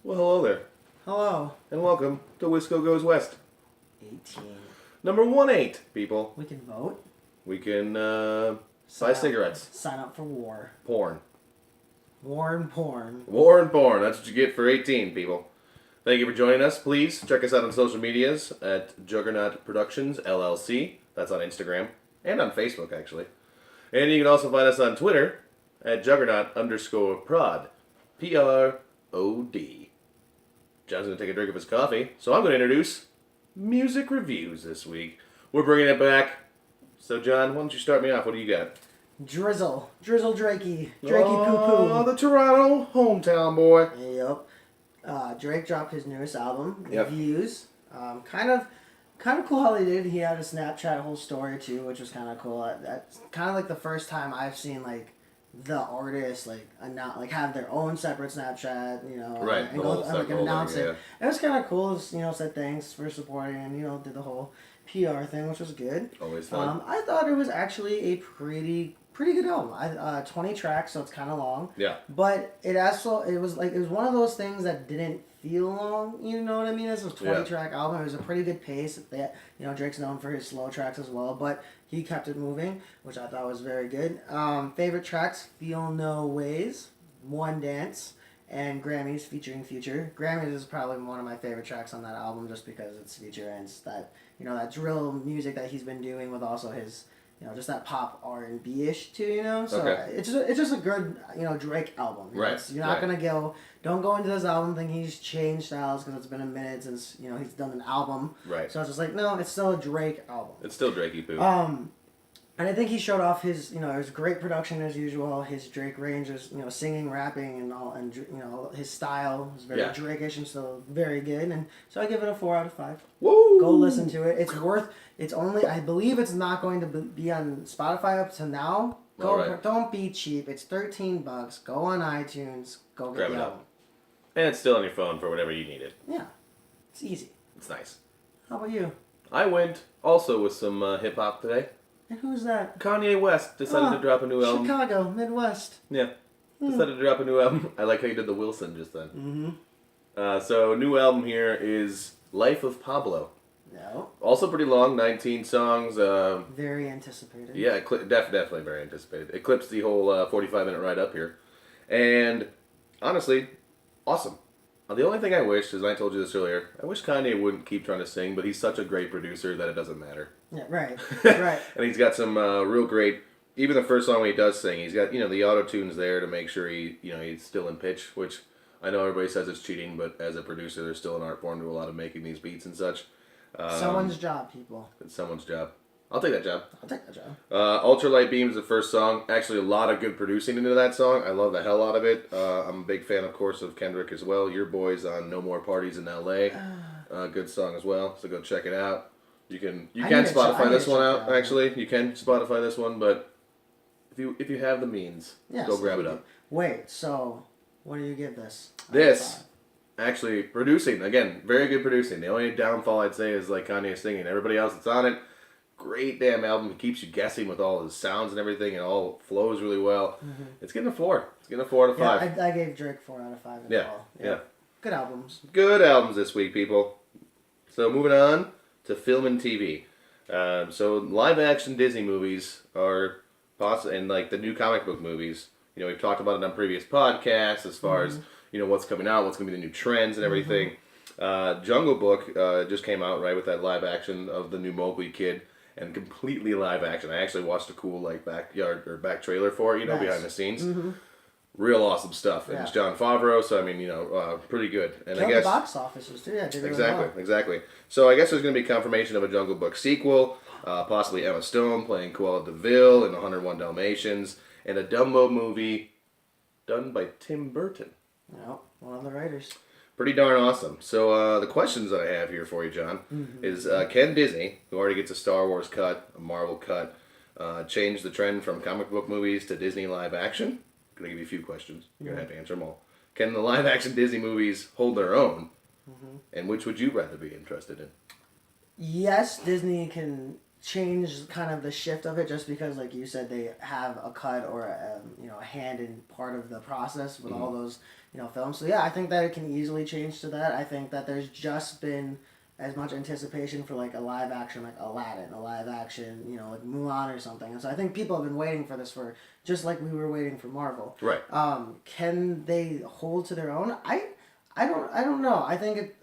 Well, hello there, Hello. and welcome to Wisco Goes West. 18. Number 18, people. We can vote. We can Sign buy up- cigarettes. Sign up for war. Porn. War and porn. War and porn. That's what you get for 18, people. Thank you for joining us. Please check us out on social medias at Juggernaut Productions, LLC. That's on Instagram and on Facebook, actually. And you can also find us on Twitter at Juggernaut_prod. PROD. John's going to take a drink of his coffee, so I'm going to introduce music reviews this week. We're bringing it back. So, John, why don't you start me off? What do you got? Drizzle. Drizzle Drakey. Drakey poo-poo. Oh, the Toronto hometown boy. Yep. Drake dropped his newest album, Yep. Views. Kind of cool how they did. He had a Snapchat whole story too, which was kind of cool. That's kind of like the first time I've seen like the artist have their own separate Snapchat, Right, and the go whole and whole announce thing, it. It was kind of cool. Said thanks for supporting and did the whole PR thing, which was good. Always fun. I thought it was actually a pretty good album. 20 tracks, so it's kind of long. Yeah. But it was one of those things that didn't feel long. You know what I mean? It's a 20-track album. It was a pretty good pace. Drake's known for his slow tracks as well, but he kept it moving, which I thought was very good. Favorite tracks: Feel No Ways, One Dance, and Grammys featuring Future. Grammys is probably one of my favorite tracks on that album, just because it's Future and it's that that drill music that he's been doing with also his. Just that pop R&B-ish too, So Okay. it's just a good, Drake album. Right. You're not going to don't go into this album thinking he's changed styles because it's been a minute since, he's done an album. Right. So it's just like, no, it's still a Drake album. It's still Drakey poo. And I think he showed off his, his great production as usual, his Drake range, singing, rapping, and all, and his style is very Drake-ish and still very good. And so I give it a 4 out of 5. Woo! Go listen to it. It's only, I believe it's not going to be on Spotify up to now. Don't be cheap. It's $13. Go on iTunes. Go get Grab the it album. up. And it's still on your phone for whatever you need it. Yeah, it's easy. It's nice. How about you? I went also with some hip-hop today. And who's that? Kanye West decided to drop a new album. Chicago, Midwest. Yeah. Decided to drop a new album. I like how you did the Wilson just then. Mm-hmm. So, new album here is Life of Pablo. No. Also pretty long, 19 songs. Very anticipated. Yeah, definitely very anticipated. It clips the whole 45-minute ride up here. And, honestly, awesome. The only thing I wish, as I told you this earlier, I wish Kanye wouldn't keep trying to sing, but he's such a great producer that it doesn't matter. Yeah, right. Right. And he's got some real great, even the first song when he does sing, he's got, the auto-tunes there to make sure he's still in pitch, which I know everybody says it's cheating, but as a producer, there's still an art form to a lot of making these beats and such. Someone's job, people. It's someone's job. I'll take that job. I'll take that job. Ultralight Beam is the first song. Actually, a lot of good producing into that song. I love the hell out of it. I'm a big fan, of course, of Kendrick as well. Your boys on No More Parties in L.A. Good song as well, so go check it out. You can Spotify this one out, actually. You can Spotify this one, but if you have the means, go grab it up. Wait, so what do you give this? This, actually, producing, again, very good producing. The only downfall I'd say is like Kanye singing. Everybody else that's on it, great damn album. It keeps you guessing with all his sounds and everything, and all flows really well. Mm-hmm. It's getting a 4. It's getting a 4 out of 5. Yeah, I gave Drake 4 out of 5 as well. Yeah. Good albums. Good albums this week, people. So moving on to film and TV. So live action Disney movies are possible, and like the new comic book movies. We've talked about it on previous podcasts as far as what's coming out, what's going to be the new trends and everything. Jungle Book just came out right with that live action of the new Mowgli kid, and completely live action. I actually watched a cool back trailer for it, behind the scenes. Mm-hmm. Real awesome stuff. And it's Jon Favreau, so I mean, pretty good. And I guess the box offices too. Yeah, exactly. So I guess there's going to be confirmation of a Jungle Book sequel, possibly Emma Stone playing Cruella de Vil in 101 Dalmatians, and a Dumbo movie done by Tim Burton. No, one of the writers. Pretty darn awesome. So the questions that I have here for you, John, is can Disney, who already gets a Star Wars cut, a Marvel cut, change the trend from comic book movies to Disney live action? I'm going to give you a few questions. You're going to have to answer them all. Can the live action Disney movies hold their own? And which would you rather be interested in? Yes, Disney can change kind of the shift of it just because, like you said, they have a cut or a hand in part of the process with all those films. So yeah, I think that it can easily change to that. I think that there's just been as much anticipation for like a live action like Aladdin, a live action like Mulan or something. And so I think people have been waiting for this for just like we were waiting for Marvel. Right. Can they hold to their own? I don't know. I think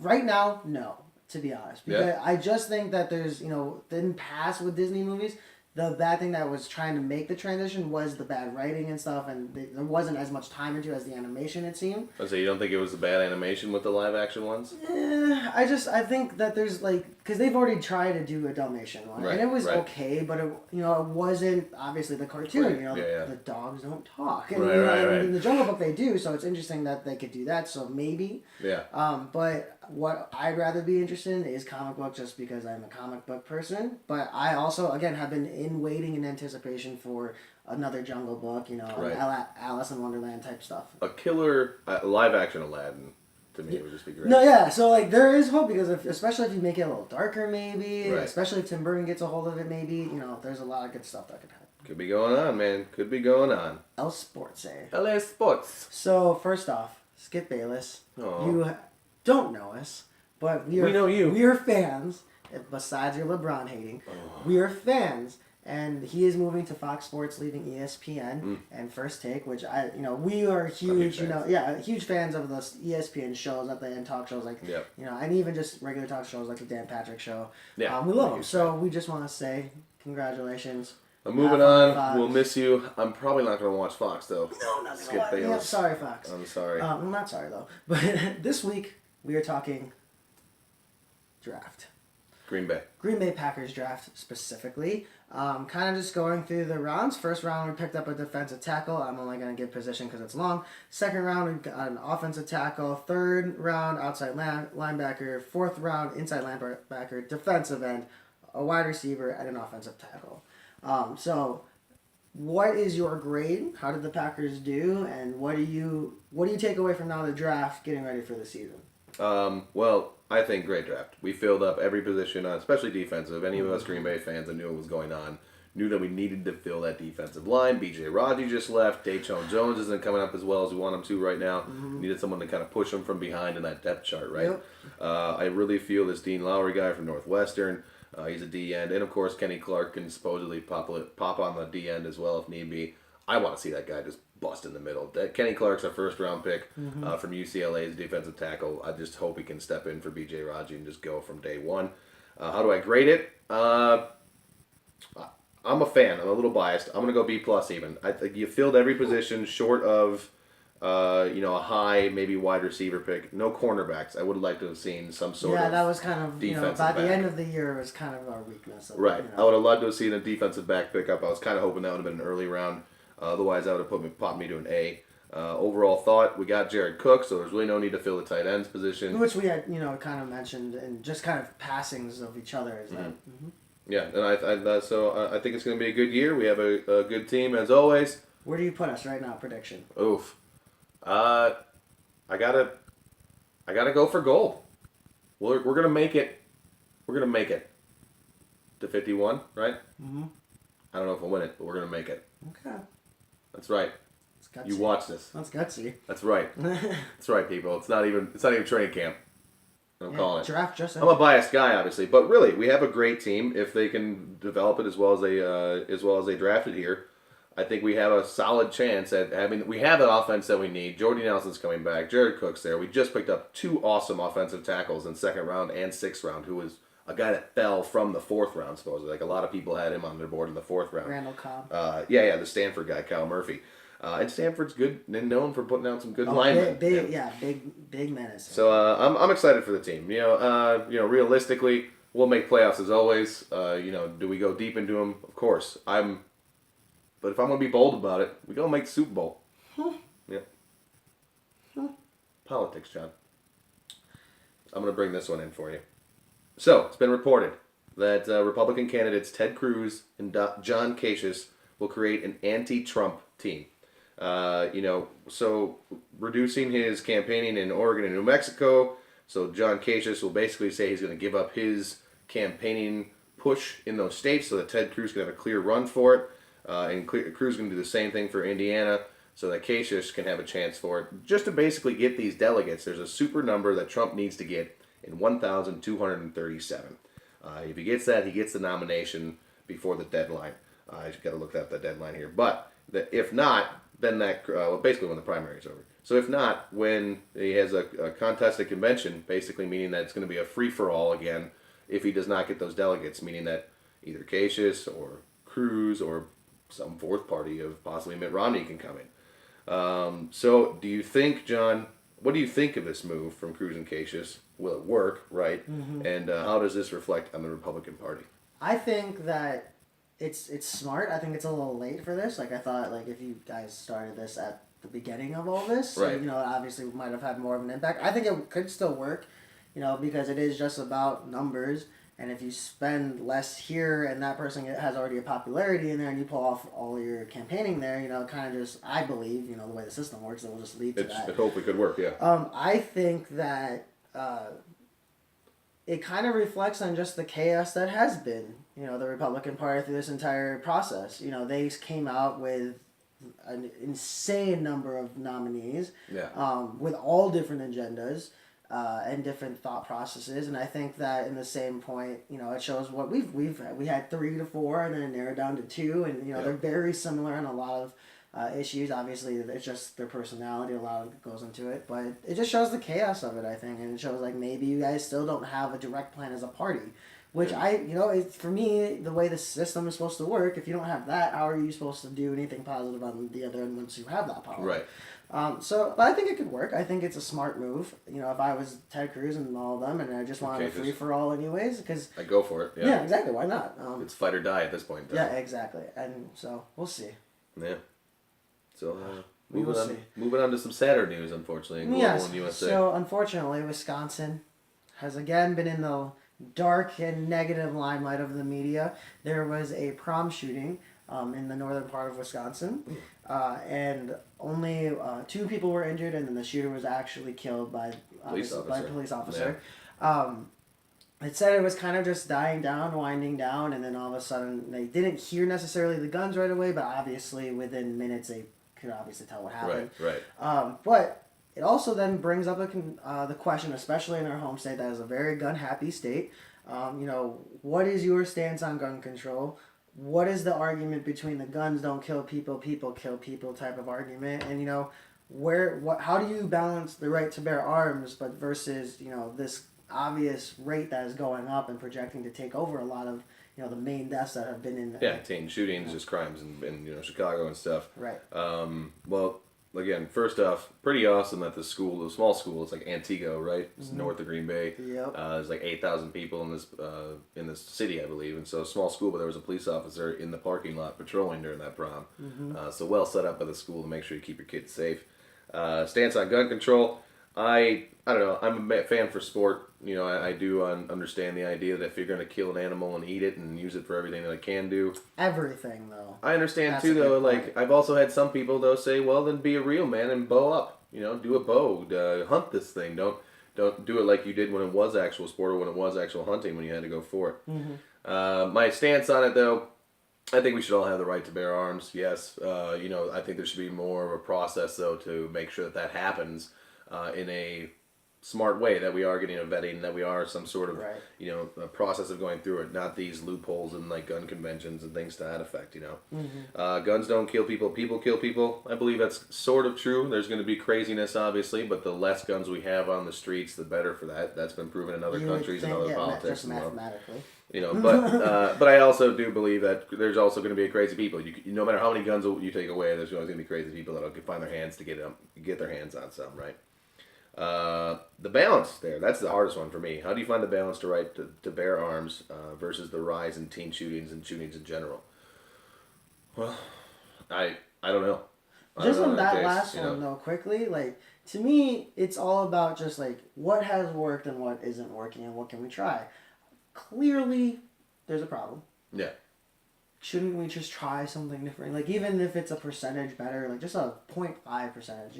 right now no, to be honest, because I just think that there's in the past with Disney movies, the bad thing that was trying to make the transition was the bad writing and stuff, and there wasn't as much time into it as the animation, it seemed. So you don't think it was the bad animation with the live action ones? I think that there's because they've already tried to do a Dalmatian one, and it was okay, but it wasn't obviously the cartoon. Right. The dogs don't talk, and Right. in the Jungle Book they do, so it's interesting that they could do that. So maybe. Yeah. But what I'd rather be interested in is comic book, just because I'm a comic book person. But I also again have been in waiting in anticipation for another Jungle Book, Alice in Wonderland type stuff. A killer live action Aladdin. To me, it would just be great. No, yeah. So there is hope because especially if you make it a little darker, maybe. Right. Especially if Tim Burton gets a hold of it, maybe. There's a lot of good stuff that could happen. Could be going on, man. Could be going on. El Sports, eh? LA Sports. So first off, Skip Bayless. Aw. You don't know us, but we know you. We are fans. Besides your LeBron hating, we are fans. And he is moving to Fox Sports, leaving ESPN and First Take, which we are huge, huge fans of the ESPN shows and talk shows and even just regular talk shows like the Dan Patrick Show. Yeah, we love them. So we just want to say congratulations. I'm moving on. We'll miss you. I'm probably not going to watch Fox though. No, not Skip Bayless. Yeah, sorry, Fox. I'm sorry. I'm not sorry though. But this week we are talking draft. Green Bay Packers draft specifically. Kind of just going through the rounds. First round, we picked up a defensive tackle. I'm only going to give position because it's long. Second round, we got an offensive tackle. Third round, outside linebacker. Fourth round, inside linebacker, defensive end, a wide receiver, and an offensive tackle. So, what is your grade? How did the Packers do? And what do you take away from now the draft, getting ready for the season? Well, I think great draft. We filled up every position, especially defensive. Any of us Green Bay fans that knew what was going on knew that we needed to fill that defensive line. B.J. Raji just left. Dayton Jones isn't coming up as well as we want him to right now. Needed someone to kind of push him from behind in that depth chart, right? Yep. I really feel this Dean Lowry guy from Northwestern. He's a D end, and of course Kenny Clark can supposedly pop on the D end as well if need be. I want to see that guy just bust in the middle. Kenny Clark's our first round pick from UCLA's defensive tackle. I just hope he can step in for B.J. Raji and just go from day one. How do I grade it? I'm a fan. I'm a little biased. I'm gonna go B+ even. I think you filled every position short of a high maybe wide receiver pick. No cornerbacks. I would like to have seen some sort of that was kind of defensive by back. the end of the year it was kind of our weakness. Right. I would have loved to have seen a defensive back pickup. I was kind of hoping that would have been an early round. Otherwise, that would have popped me to an A. Overall thought, we got Jared Cook, so there's really no need to fill the tight ends position. Which we had, kind of mentioned and just kind of passings of each other. Is that? Yeah, and I think it's going to be a good year. We have a good team as always. Where do you put us right now? Prediction. Oof. I gotta go for gold. We're gonna make it. We're gonna make it to 51, right? I don't know if we'll win it, but we're gonna make it. Okay. That's right. That's gutsy. You watch this. That's gutsy. That's right. That's right, people. It's not even training camp. I'm calling it. Draft just. I'm a biased guy, obviously, but really, we have a great team. If they can develop it as well as they drafted here, I think we have a solid chance at having. We have the offense that we need. Jordy Nelson's coming back. Jared Cook's there. We just picked up 2 awesome offensive tackles in second round and 6th round. Who was a guy that fell from the 4th round, supposedly. Like a lot of people had him on their board in the 4th round. Randall Cobb. The Stanford guy, Kyle Murphy. And Stanford's good and known for putting out some good linemen. Big menace. So I'm excited for the team. Realistically, we'll make playoffs as always. Do we go deep into them? Of course. But if I'm gonna be bold about it, we gonna make the Super Bowl. Yeah. Politics, John. I'm gonna bring this one in for you. So it's been reported that Republican candidates Ted Cruz and John Kasich will create an anti-Trump team. So reducing his campaigning in Oregon and New Mexico. So John Kasich will basically say he's going to give up his campaigning push in those states so that Ted Cruz can have a clear run for it. And Cruz can do the same thing for Indiana so that Kasich can have a chance for it. Just to basically get these delegates, there's a super number that Trump needs to get in 1,237. If he gets that, he gets the nomination before the deadline. I just got to look at the deadline here. But if not, then that basically when the primary is over. So if not, when he has a contested convention, basically meaning that it's going to be a free-for-all again if he does not get those delegates, meaning that either Kasich or Cruz or some fourth party of possibly Mitt Romney can come in. So do you think, John, what do you think of this move from Cruz and Kasich? Will it work, right? Mm-hmm. And how does this reflect on the Republican Party? I think that it's smart. I think it's a little late for this. Like, I thought, like, if you guys started this at the beginning of all this, right. so, obviously might have had more of an impact. I think it could still work, because it is just about numbers. And if you spend less here and that person has already a popularity in there and you pull off all your campaigning there, kind of just, I believe, the way the system works, it will just lead to that. It hopefully could work, yeah. I think that it kind of reflects on just the chaos that has been, the Republican Party through this entire process. They came out with an insane number of nominees, with all different agendas. And different thought processes, and I think that in the same point, it shows what we had 3 to 4, and then it narrowed down to 2, and they're very similar in a lot of issues. Obviously, it's just their personality. A lot of it goes into it, but it just shows the chaos of it. I think, and it shows like maybe you guys still don't have a direct plan as a party, which for me, the way the system is supposed to work. If you don't have that, how are you supposed to do anything positive on the other end once you have that power? Right. But I think it could work. I think it's a smart move. If I was Ted Cruz and all of them, and I just wanted a free for all anyways, because I go for it. Yeah, exactly. Why not? It's fight or die at this point. Yeah, exactly. And so we'll see. Yeah. So moving on to some sadder news, unfortunately, in global and USA. So unfortunately, Wisconsin has again been in the dark and negative limelight of the media. There was a prom shooting in the northern part of Wisconsin, and only 2 people were injured, and then the shooter was actually killed by a police officer. Yeah. It said it was kind of just dying down, winding down, and then all of a sudden they didn't hear necessarily the guns right away, but obviously within minutes they could obviously tell what happened. Right. But it also then brings up the question, especially in our home state that is a very gun-happy state. What is your stance on gun control? What is the argument between the guns don't kill people, people kill people type of argument? And, how do you balance the right to bear arms, but versus, this obvious rate that is going up and projecting to take over a lot of, the main deaths that have been in... Yeah, teen shootings, just crimes in Chicago and stuff. Right. Well, again, first off, pretty awesome that the small school, it's like Antigo, right? It's north of Green Bay. Yep. There's like 8,000 people in this city, I believe, and so a small school, but there was a police officer in the parking lot patrolling during that prom. Mm-hmm. So well set up by the school to make sure you keep your kids safe. Stance on gun control. I don't know. I'm a fan for sport. I do understand the idea that if you're going to kill an animal and eat it and use it for everything that it can do. Everything, though. I understand, too, though. Like, I've also had some people, though, say, well, then be a real man and bow up. Do a bow. Hunt this thing. Don't do it like you did when it was actual sport or when it was actual hunting when you had to go for it. Mm-hmm. My stance on it, though, I think we should all have the right to bear arms, yes. I think there should be more of a process, though, to make sure that happens in a smart way, that we are getting a vetting, that we are some sort of, a process of going through it, not these loopholes in like gun conventions and things to that effect, Mm-hmm. Guns don't kill people, people kill people. I believe that's sort of true. There's going to be craziness, obviously, but the less guns we have on the streets, the better for that. That's been proven in other countries and other politics. Just mathematically. But I also do believe that there's also going to be crazy people. No matter how many guns you take away, there's always going to be crazy people that'll find their hands to get their hands on some, right? The balance there, that's the hardest one for me. How do you find the balance to bear arms versus the rise in teen shootings and shootings in general? Well, I don't know. Just on that last one, though, quickly, like, to me, it's all about just, like, what has worked and what isn't working and what can we try. Clearly, there's a problem. Yeah. shouldn't we just try something different? Like, even if it's a percentage better, like just a 0.5 percentage,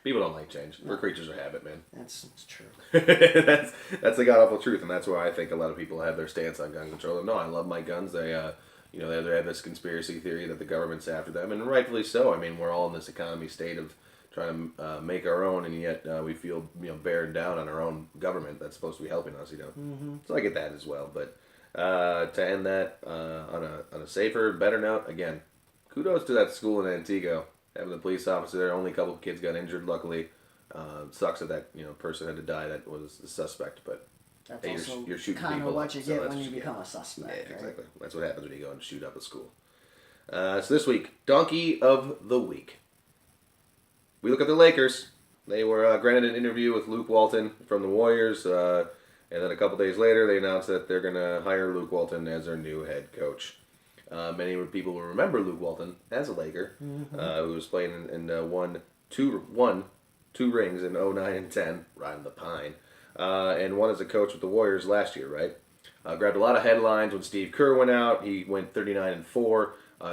People don't like change. We're creatures of habit, man. It's true. that's the god awful truth, and that's why I think a lot of people have their stance on gun control. No, I love my guns. They they have this conspiracy theory that the government's after them, and rightfully so. I mean, we're all in this economy state of trying to make our own, and yet we feel bearing down on our own government that's supposed to be helping us. Mm-hmm. So I get that as well. But to end that on a safer, better note, again, kudos to that school in Antigua having the police officer there. Only a couple of kids got injured, luckily. Sucks that person had to die. That was the suspect, but. That's Hey, also you're shooting kind people, of what you so get that's when you just- become a suspect. Yeah, right? exactly. That's what happens when you go and shoot up a school. So this week, Donkey of the Week. We look at the Lakers. They were granted an interview with Luke Walton from the Warriors, and then a couple days later, they announced that they're going to hire Luke Walton as their new head coach. Many people will remember Luke Walton as a Laker, who was playing and won two rings in 09 and 10, riding the pine. And one as a coach with the Warriors last year, right? Grabbed a lot of headlines when Steve Kerr went out. He went 39-4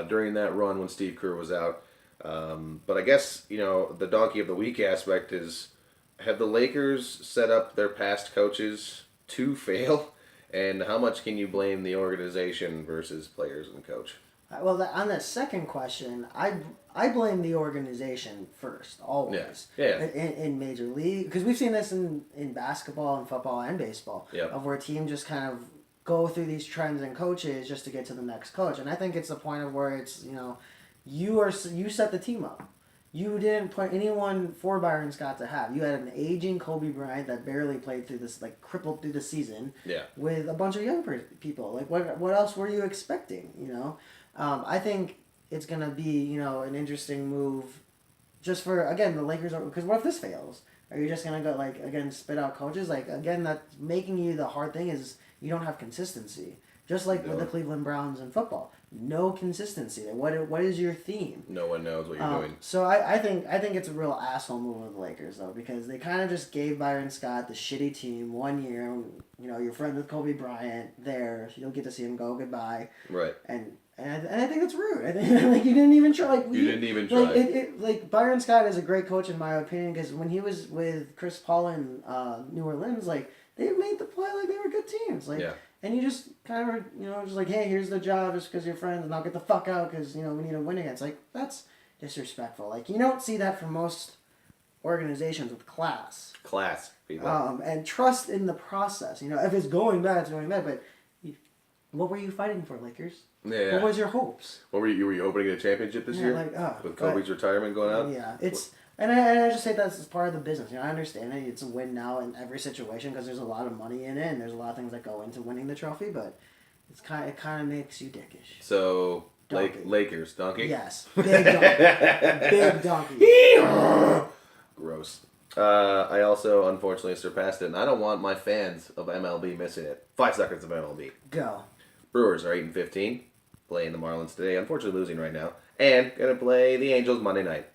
during that run when Steve Kerr was out. But I guess, the donkey of the week aspect is, have the Lakers set up their past coaches to fail? And how much can you blame the organization versus players and coach? Well, on that second question, I blame the organization first, always. Yeah. In Major League, because we've seen this in basketball and football and baseball, Yep. of where teams just kind of go through these trends and coaches just to get to the next coach. And I think it's the point of where it's, you set the team up. You didn't put anyone for Byron Scott to have. You had an aging Kobe Bryant that barely played through this, crippled through the season. Yeah. With a bunch of young people. Like, what else were you expecting? I think it's gonna be an interesting move, just for again the Lakers. Because what if this fails? Are you just gonna go again spit out coaches? Again, that's making you the hard thing is you don't have consistency. Just like with the Cleveland Browns in football, no consistency. What is your theme? No one knows what you're doing. So I think it's a real asshole move of the Lakers though, because they kind of just gave Byron Scott the shitty team 1 year. You're friends with Kobe Bryant there. You don't get to see him go goodbye. Right. And I think it's rude. I think you didn't even try. You didn't even try. Byron Scott is a great coach in my opinion, because when he was with Chris Paul in New Orleans, they made the play like they were good teams. Yeah. And you just kind of, just hey, here's the job just because you're friends, and I'll get the fuck out because, we need to win against. That's disrespectful. You don't see that from most organizations with class. Class, people. And trust in the process. If it's going bad, it's going bad. But what were you fighting for, Lakers? Yeah. What was your hopes? What were you hoping to get a championship this year? With Kobe's retirement going out? Yeah, it's... And I just say that's part of the business. I understand it. It's a win now in every situation because there's a lot of money in it and there's a lot of things that go into winning the trophy. But it kind of makes you dickish. So Donkey. Lakers, donkey. Yes, big donkey. Big donkey. Gross. I also unfortunately surpassed it, and I don't want my fans of MLB missing it. 5 seconds of MLB. Go. Brewers are 8-15, playing the Marlins today. Unfortunately, losing right now, and gonna play the Angels Monday night.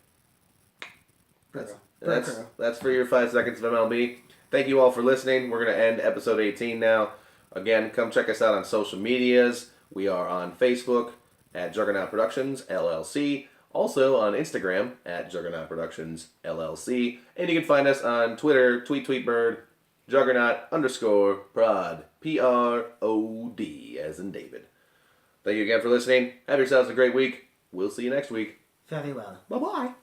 That's for your 5 seconds of MLB. Thank you all for listening. We're going to end episode 18 now. Again, come check us out on social medias. We are on Facebook at Juggernaut Productions, LLC. Also on Instagram at Juggernaut Productions, LLC. And you can find us on Twitter, tweetbird, Juggernaut_prod, PROD, as in David. Thank you again for listening. Have yourselves a great week. We'll see you next week. Very well. Bye-bye.